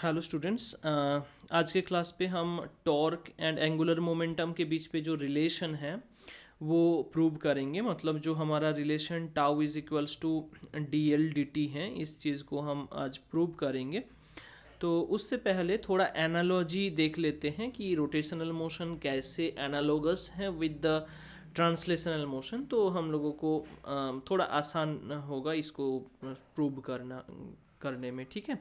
Hello students, आज के class पे हम टॉर्क एंड एंगुलर मोमेंटम के बीच पे जो रिलेशन है वो प्रूव करेंगे। मतलब जो हमारा relation tau is equals to d l d t है, इस चीज़ को हम आज प्रूव करेंगे। तो उससे पहले थोड़ा एनालॉजी देख लेते हैं कि रोटेशनल मोशन कैसे एनालोगस है विद द ट्रांसलेशनल मोशन। तो हम लोगों को थोड़ा आसान होगा इसको प्रूव करने में। ठीक है,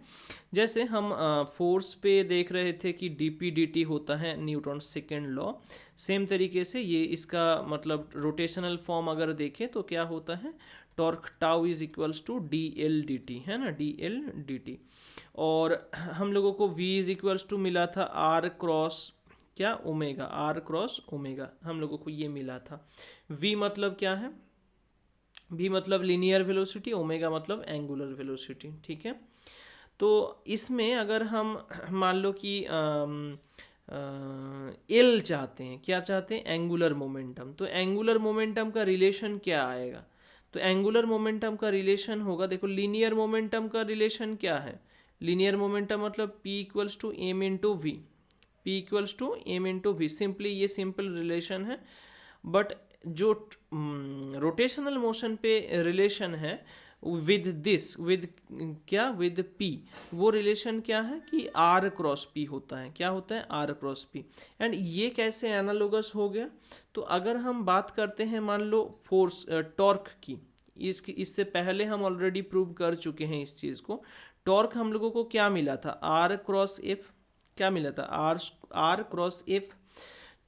जैसे हम फोर्स पे देख रहे थे कि डी पी डी टी होता है न्यूटन सेकेंड लॉ। सेम तरीके से ये इसका मतलब रोटेशनल फॉर्म अगर देखें तो क्या होता है, torque tau is equals to d l d t, है ना, डी एल डी टी। और हम लोगों को v इज इक्वल्स टू मिला था r क्रॉस क्या ओमेगा, r क्रॉस ओमेगा हम लोगों को ये मिला था। v मतलब क्या है, v मतलब लीनियर वेलोसिटी, ओमेगा मतलब एंगुलर वेलोसिटी। ठीक है, तो इसमें अगर हम मान लो कि एल चाहते हैं, क्या चाहते हैं, एंगुलर मोमेंटम, तो एंगुलर मोमेंटम का रिलेशन क्या आएगा। तो एंगुलर मोमेंटम का रिलेशन होगा, देखो लीनियर मोमेंटम का रिलेशन क्या है, लीनियर मोमेंटम मतलब p equals to m into v, p equals to m into v. Simply ये सिंपल रिलेशन है। बट जो रोटेशनल मोशन पे रिलेशन है विद दिस, विद क्या, विद p, वो रिलेशन क्या है कि r क्रॉस p होता है। क्या होता है, r क्रॉस p। एंड ये कैसे एनालोगस हो गया, तो अगर हम बात करते हैं मान लो फोर्स टॉर्क की, इससे पहले हम ऑलरेडी प्रूव कर चुके हैं इस चीज़ को। टॉर्क हम लोगों को क्या मिला था, r क्रॉस f, क्या मिला था, r क्रॉस f।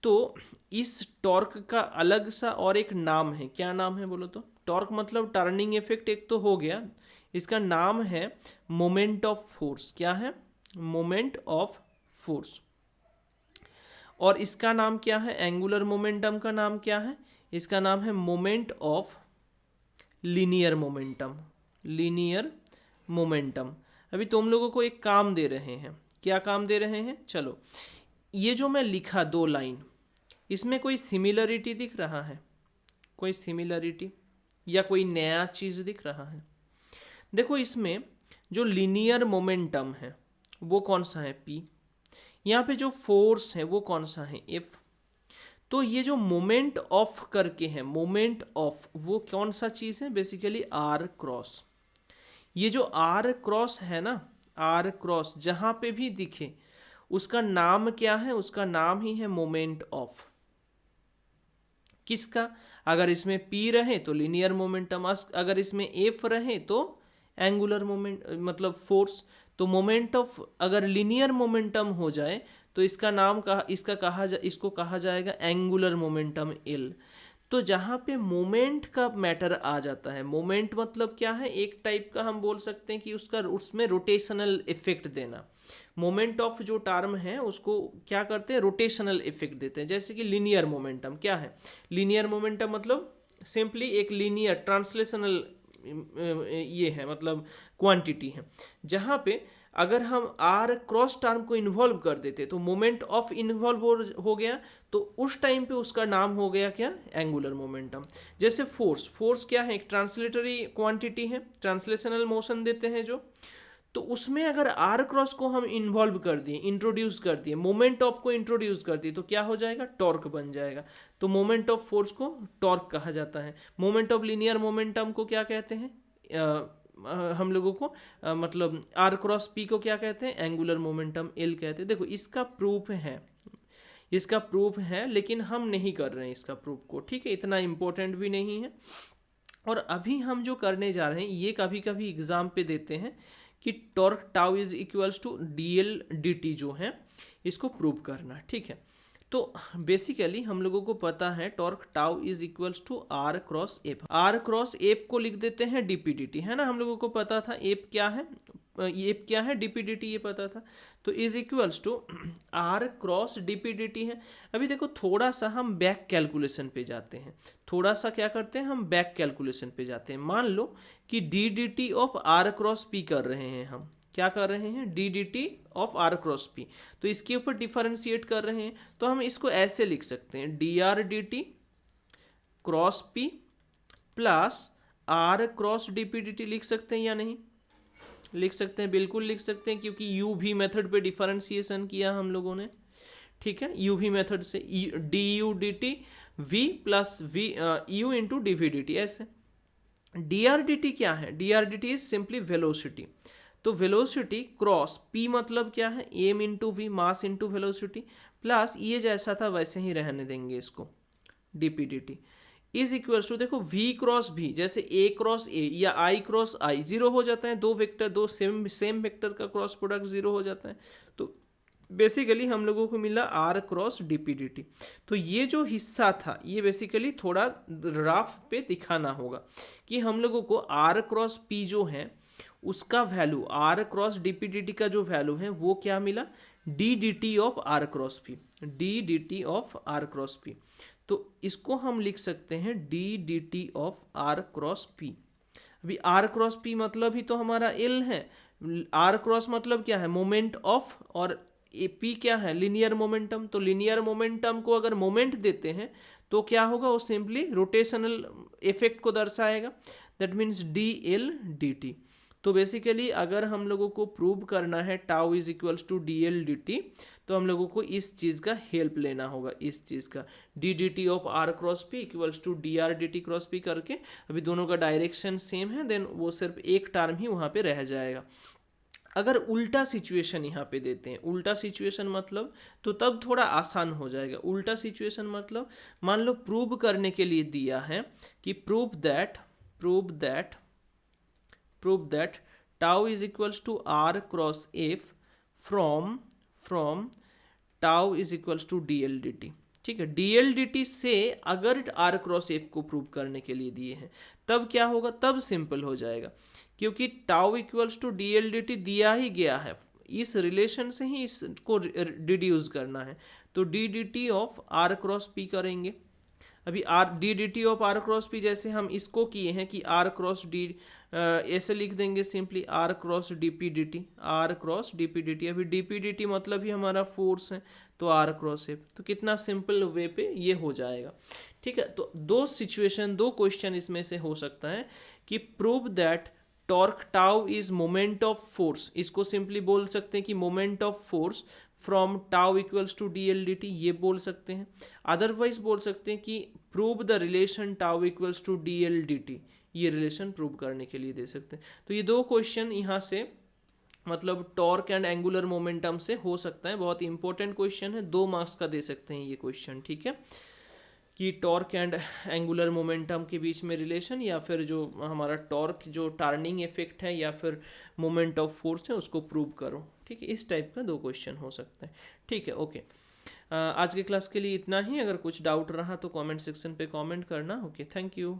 तो इस टॉर्क का अलग सा और एक नाम है, क्या नाम है बोलो तो, टॉर्क मतलब टर्निंग इफेक्ट एक तो हो गया, इसका नाम है मोमेंट ऑफ फोर्स। क्या है, मोमेंट ऑफ फोर्स। और इसका नाम क्या है, एंगुलर मोमेंटम का नाम क्या है, इसका नाम है moment of linear momentum, linear momentum. अभी तुम लोगों को एक काम दे रहे हैं, क्या काम दे रहे हैं, चलो ये जो मैं लिखा दो लाइन, इसमें कोई सिमिलरिटी दिख रहा है, कोई सिमिलरिटी या कोई नया चीज़ दिख रहा है। देखो इसमें जो लीनियर मोमेंटम है वो कौन सा है, p। यहाँ पे जो फोर्स है वो कौन सा है, f। तो ये जो मोमेंट ऑफ करके है, मोमेंट ऑफ, वो कौन सा चीज़ है, बेसिकली r क्रॉस। ये जो r क्रॉस है ना, r क्रॉस जहाँ पे भी दिखे उसका नाम क्या है, उसका नाम ही है मोमेंट ऑफ। किसका, अगर इसमें p रहे तो लीनियर मोमेंटम, अगर इसमें f रहे तो एंगुलर मोमेंट मतलब फोर्स। तो मोमेंट ऑफ अगर लीनियर मोमेंटम हो जाए तो इसका नाम इसको कहा जाएगा एंगुलर मोमेंटम l। तो जहाँ पे मोमेंट का मैटर आ जाता है, मोमेंट मतलब क्या है, एक टाइप का हम बोल सकते हैं कि उसमें रोटेशनल इफेक्ट देना। मोमेंट ऑफ जो टर्म है उसको क्या करते हैं, रोटेशनल इफेक्ट देते हैं। जैसे कि लीनियर मोमेंटम क्या है, लीनियर मोमेंटम मतलब सिंपली एक लीनियर ट्रांसलेशनल ये है, मतलब क्वांटिटी है, जहाँ पे अगर हम आर क्रॉस टर्म को इन्वॉल्व कर देते तो मोमेंट ऑफ इन्वॉल्व हो गया, तो उस टाइम पे उसका नाम हो गया क्या, एंगुलर मोमेंटम। जैसे फोर्स, फोर्स क्या है, एक ट्रांसलेटरी क्वांटिटी है, ट्रांसलेशनल मोशन देते हैं जो, तो उसमें अगर आर क्रॉस को हम इन्वॉल्व कर दिए, इंट्रोड्यूस कर दिए, मोमेंट ऑफ को इंट्रोड्यूस कर दिए, तो क्या हो जाएगा, टॉर्क बन जाएगा। तो मोमेंट ऑफ फोर्स को टॉर्क कहा जाता है। मोमेंट ऑफ लीनियर मोमेंटम को क्या कहते हैं, हम लोगों को मतलब आर क्रॉस पी को क्या कहते हैं, एंगुलर मोमेंटम एल कहते हैं। देखो इसका प्रूफ है, इसका प्रूफ है, लेकिन हम नहीं कर रहे हैं इसका प्रूफ को, ठीक है, इतना इम्पोर्टेंट भी नहीं है। और अभी हम जो करने जा रहे हैं, ये कभी कभी एग्जाम पे देते हैं कि torque tau is equals to d l d t जो है, इसको प्रूव करना। ठीक है, तो बेसिकली हम लोगों को पता है torque tau is equals to r cross f. R cross f को लिख देते हैं डी पी डी टी, है ना, हम लोगों को पता था एफ क्या है, एफ क्या है, डी पी डी टी ये पता था। तो is equals to r cross d p d t है। अभी देखो थोड़ा सा हम बैक कैलकुलेशन पे जाते हैं, थोड़ा सा क्या करते हैं, हम बैक कैलकुलेशन पे जाते हैं। मान लो कि d d t of r cross p कर रहे हैं, हम क्या कर रहे हैं, d d t of r cross p, तो इसके ऊपर डिफरेंशिएट कर रहे हैं। तो हम इसको ऐसे लिख सकते हैं, d r d t cross p plus r cross d p d t, लिख सकते हैं या नहीं, लिख सकते हैं, बिल्कुल लिख सकते हैं, क्योंकि यू भी मेथड पे डिफरेंशिएशन किया हम लोगों ने, ठीक है। यू भी मेथड से d u d t v plus v u into d v d t ऐसे। डी आर डी टी क्या है? D r d t is simply velocity. तो वेलोसिटी क्रॉस पी मतलब क्या है? M into v, mass into velocity, plus ये जैसा था वैसे ही रहने देंगे इसको, d p d t is equals to, देखो v क्रॉस भी, जैसे a क्रॉस a या i क्रॉस i जीरो हो जाता है, दो वेक्टर, दो सेम वेक्टर का क्रॉस प्रोडक्ट जीरो हो जाता है। तो बेसिकली हम लोगों को मिला r cross d p d t. तो ये जो हिस्सा था ये बेसिकली थोड़ा राफ पे दिखाना होगा कि हम लोगों को r क्रॉस p जो है उसका value, r cross d p d t का जो वैल्यू है वो क्या मिला? D d t of r cross p, d d t of r cross p। तो इसको हम लिख सकते हैं d d t of r cross p. अभी आर क्रॉस पी मतलब ही तो हमारा एल है, आर क्रॉस मतलब क्या है? मोमेंट ऑफ, और ए पी क्या है? Linear momentum. तो लीनियर मोमेंटम को अगर मोमेंट देते हैं तो क्या होगा? वो सिंपली रोटेशनल इफेक्ट को दर्शाएगा, that means d l d t. तो बेसिकली अगर हम लोगों को प्रूव करना है tau is equals to d l d t, तो हम लोगों को इस चीज़ का हेल्प लेना होगा, इस चीज़ का d d t of r cross p equals to d r d t cross p करके। अभी दोनों का डायरेक्शन सेम है, देन वो सिर्फ एक टर्म ही वहाँ पे रह जाएगा। अगर उल्टा सिचुएशन यहाँ पे देते हैं, उल्टा सिचुएशन मतलब, तो तब थोड़ा आसान हो जाएगा। उल्टा सिचुएशन मतलब मान लो प्रूव करने के लिए दिया है कि prove that tau is equals to r cross f from tau is equals to d l d t, ठीक है। डी एल डी टी से अगर आर क्रॉस एफ को प्रूव करने के लिए दिए हैं तब क्या होगा? तब सिंपल हो जाएगा, क्योंकि tau equals to d l d t दिया ही गया है, इस रिलेशन से ही इसको डिड्यूस करना है। तो d d t of r cross p करेंगे। अभी r d d t of r cross p जैसे हम इसको किए हैं कि आर क्रॉस डी, ऐसे लिख देंगे simply r cross d p d t, r cross d p d t. अभी डी पी डी टी मतलब ही हमारा फोर्स है, तो आर क्रॉस एफ। तो कितना सिंपल वे पे ये हो जाएगा, ठीक है। तो दो सिचुएशन, दो क्वेश्चन इसमें से हो सकता है कि prove that torque tau is moment of force, इसको सिंपली बोल सकते हैं कि moment of force from tau equals to d l d t, ये बोल सकते हैं। अदरवाइज बोल सकते हैं कि prove the relation tau equals to d l d t, ये रिलेशन प्रूव करने के लिए दे सकते हैं। तो ये दो क्वेश्चन यहाँ से मतलब टॉर्क एंड एंगुलर मोमेंटम से हो सकता है। बहुत इंपॉर्टेंट क्वेश्चन है, 2 मार्क्स का दे सकते हैं ये क्वेश्चन, ठीक है, कि टॉर्क एंड एंगुलर मोमेंटम के बीच में रिलेशन, या फिर जो हमारा टॉर्क जो टर्निंग इफेक्ट है या फिर मोमेंट ऑफ फोर्स है उसको प्रूव करो, ठीक है। इस टाइप का 2 क्वेश्चन हो सकता है, ठीक है, ओके। आज के क्लास के लिए इतना ही। अगर कुछ डाउट रहा तो कमेंट सेक्शन पे कमेंट करना, ओके, थैंक यू।